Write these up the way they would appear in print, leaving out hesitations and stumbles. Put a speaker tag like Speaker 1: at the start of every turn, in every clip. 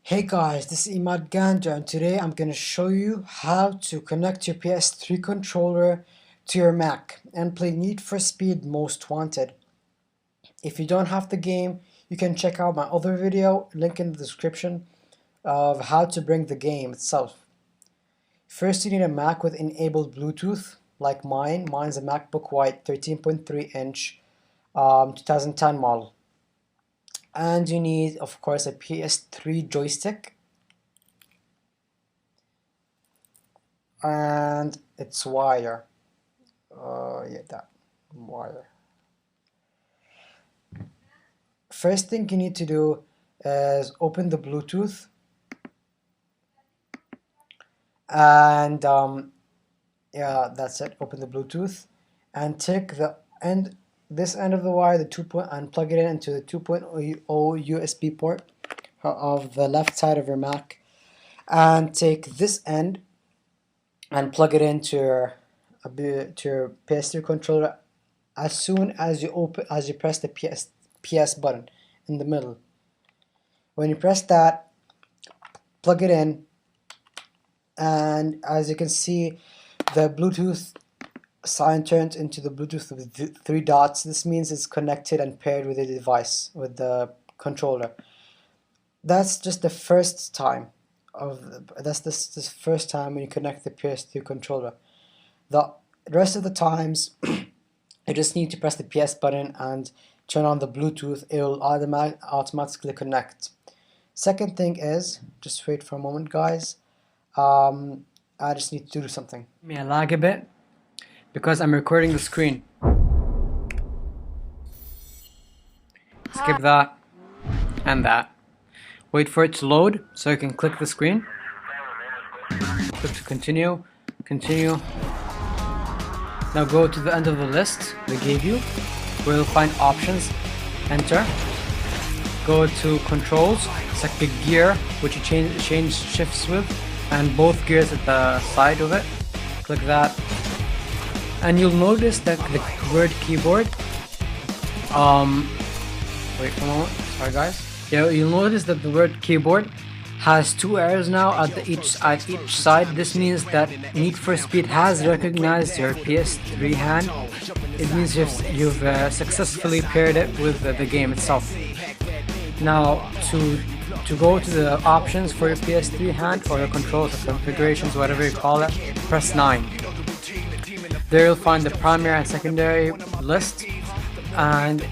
Speaker 1: Hey guys, this is Imad Ganja and today I'm going to show you how to connect your PS3 controller to your Mac and play Need for Speed Most Wanted. If you don't have the game, you can check out my other video, link in the description, of how to bring the game itself. First you need a Mac with enabled Bluetooth like mine. Mine's a MacBook White 13.3 inch 2010 model. And you need, of course, a PS3 joystick and its wire. Yeah, that wire. First thing you need to do is open the Bluetooth and yeah, that's it. Open the Bluetooth and take this end of the wire, and plug it into the 2.0 USB port of the left side of your Mac, and take this end and plug it into your PS3 controller as soon as you press the PS button in the middle. When you press that, plug it in, and as you can see, the Bluetooth sign turns into the Bluetooth with the 3 dots. This means it's connected and paired with the device, with the controller. That's just the first time this first time when you connect the PS3 controller. The rest of the times you just need to press the PS button and turn on the Bluetooth. It will automatically connect. Second thing is, just wait for a moment guys, I just need to do something. May I lag a bit because I'm recording the screen. Skip that and that. Wait for it to load so you can click the screen. Click to continue. Continue. Now go to the end of the list they gave you, where you'll find options. Enter. Go to controls. Select the gear which you change shifts with, and both gears at the side of it. Click that. And you'll notice that the word keyboard, wait for a moment, sorry guys. Yeah, you'll notice that the word keyboard has 2 arrows now at each side. This means that Need for Speed has recognized your PS3 hand. It means you've successfully paired it with the game itself. Now to go to the options for your PS3 hand, or your controls or configurations, whatever you call it, press 9. There you'll find the primary and secondary list, and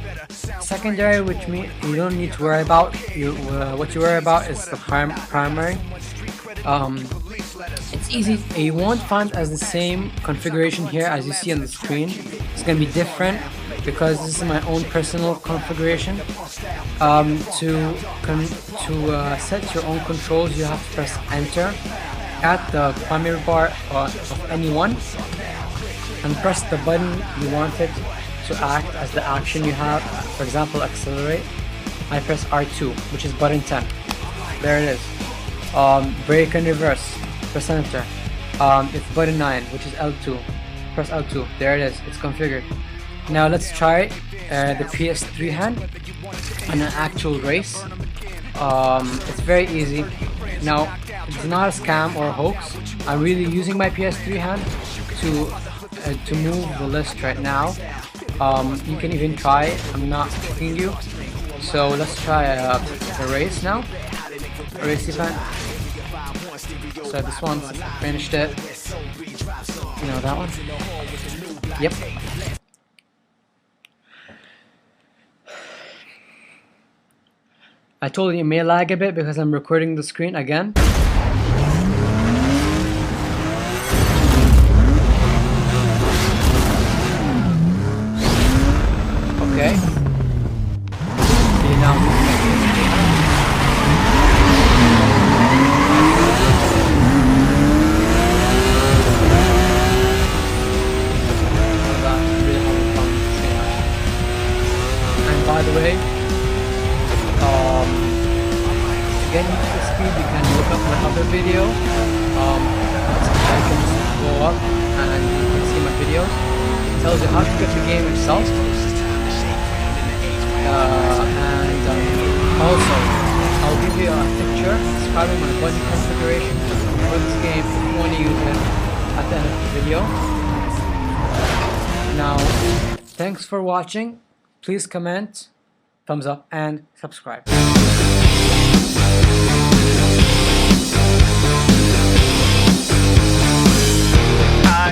Speaker 1: secondary, which means you don't need to worry about. What you worry about is the primary. It's easy. You won't find as the same configuration here as you see on the screen. It's gonna be different because this is my own personal configuration. To set your own controls, you have to press enter at the primary bar of any one, and press the button you want it to act as the action you have. For example, accelerate. I press R2, which is button 10. There it is. Brake and reverse. Press enter. It's button 9, which is L2. Press L2. There it is. It's configured. Now let's try the PS3 hand in an actual race. It's very easy. Now, it's not a scam or a hoax. I'm really using my PS3 hand to move the list right now. You can even try it. I'm not tricking you. So let's try a race now. A race event. So this one, finished it. You know that one? Yep. I told you it may lag a bit because I'm recording the screen again. Okay. Okay, now and by the way, to get Need for Speed, you can look up my other video. I can just go up and you can see my videos. It tells you how to get the game itself. And also, I'll I'll give you a picture describing my body configuration for this game if you want to use it at the end of the video. Now, thanks for watching. Please comment, thumbs up, and subscribe.